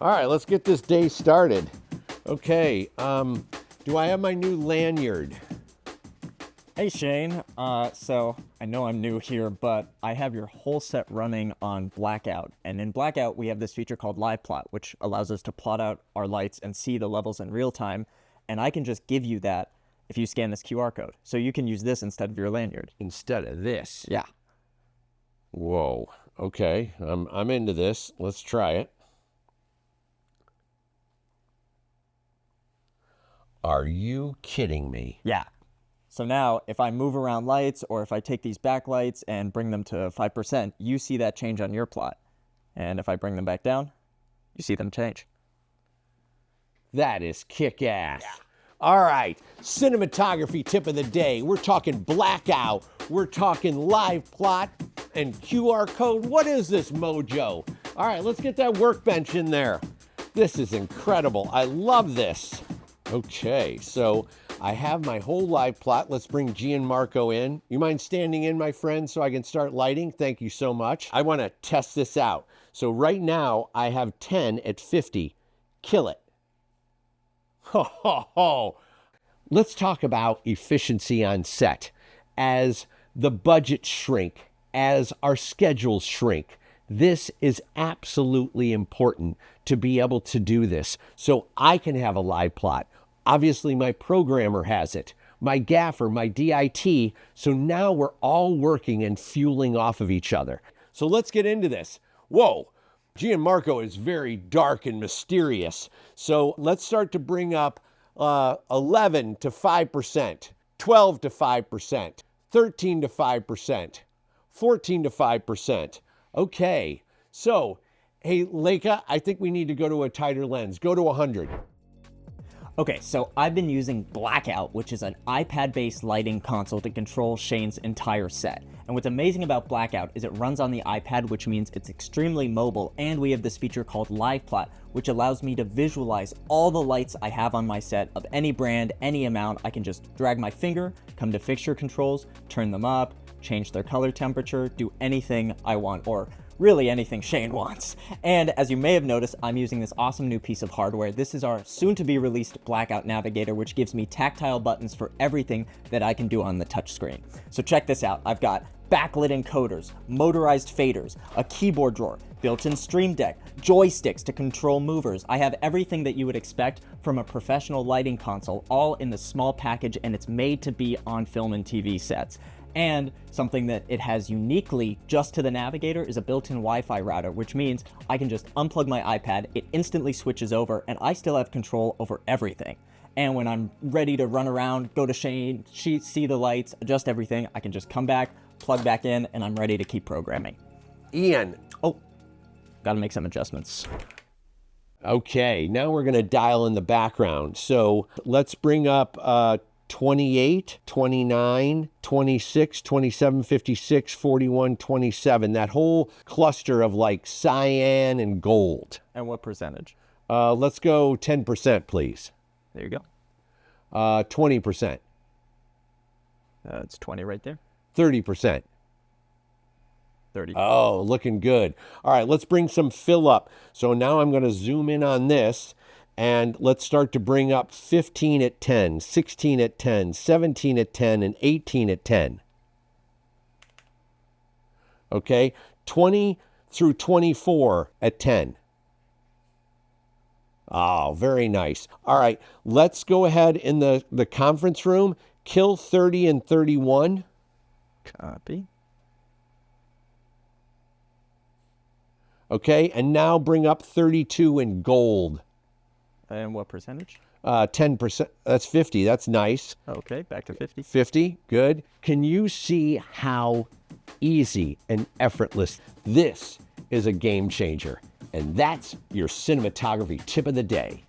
All right, let's get this day started. Okay, do I have my new lanyard? Hey Shane, so I know I'm new here, but I have your whole set running on Blackout. And in Blackout, we have this feature called Live Plot, which allows us to plot out our lights and see the levels in real time. And I can just give you that if you scan this QR code. So you can use this instead of your lanyard. Instead of this? Yeah. Whoa, okay, I'm into this. Let's try it. Are you kidding me? Yeah. So now, if I move around lights, or if I take these backlights and bring them to 5%, you see that change on your plot. And if I bring them back down, you see them change. That is kick-ass. Yeah. All right, cinematography tip of the day. We're talking Blackout. We're talking Live Plot and QR code. What is this mojo? All right, let's get that workbench in there. This is incredible. I love this. Okay, so I have my whole live plot. Let's bring Gianmarco in. You mind standing in, my friend, so I can start lighting? Thank you so much. I want to test this out. So right now, I have 10 at 50. Kill it. Ho, ho, ho. Let's talk about efficiency on set. As the budgets shrink, as our schedules shrink, this is absolutely important to be able to do this. So I can have a live plot. Obviously, my programmer has it, my gaffer, my DIT. So now we're all working and fueling off of each other. So let's get into this. Whoa, Gianmarco is very dark and mysterious. So let's start to bring up 11 to 5%, 12 to 5%, 13 to 5%, 14 to 5%. Okay, so, hey, Leica, I think we need to go to a tighter lens. Go to 100. Okay, so I've been using Blackout, which is an iPad-based lighting console to control Shane's entire set. And what's amazing about Blackout is it runs on the iPad, which means it's extremely mobile, and we have this feature called Live Plot, which allows me to visualize all the lights I have on my set of any brand, any amount. I can just drag my finger, come to fixture controls, turn them up, change their color temperature, do anything I want, or really anything Shane wants. And as you may have noticed, I'm using this awesome new piece of hardware. This is our soon-to-be-released Blackout Navigator, which gives me tactile buttons for everything that I can do on the touchscreen. So check this out. I've got backlit encoders, motorized faders, a keyboard drawer, built-in stream deck, joysticks to control movers. I have everything that you would expect from a professional lighting console, all in this small package, and it's made to be on film and TV sets. And something that it has uniquely just to the Navigator is a built-in Wi-Fi router, which means I can just unplug my iPad, it instantly switches over, and I still have control over everything. And when I'm ready to run around, go to Shane, see the lights, adjust everything, I can just come back, plug back in, and I'm ready to keep programming. Ian. Oh, gotta make some adjustments. Okay, now we're gonna dial in the background. So let's bring up 28, 29, 26, 27, 56, 41, 27. That whole cluster of like cyan and gold. And what percentage? Let's go 10%, please. There you go. 20%. It's 20 right there. 30%. 30. Oh, looking good. All right, let's bring some fill up. So now I'm going to zoom in on this. And let's start to bring up 15 at 10, 16 at 10, 17 at 10, and 18 at 10. Okay, 20 through 24 at 10. Oh, very nice. All right, let's go ahead in the conference room, kill 30 and 31. Copy. Okay, and now bring up 32 in gold. And what percentage? 10%. That's 50. That's nice. Okay, back to 50. 50. Good. Can you see how easy and effortless this is? A game changer. And that's your cinematography tip of the day.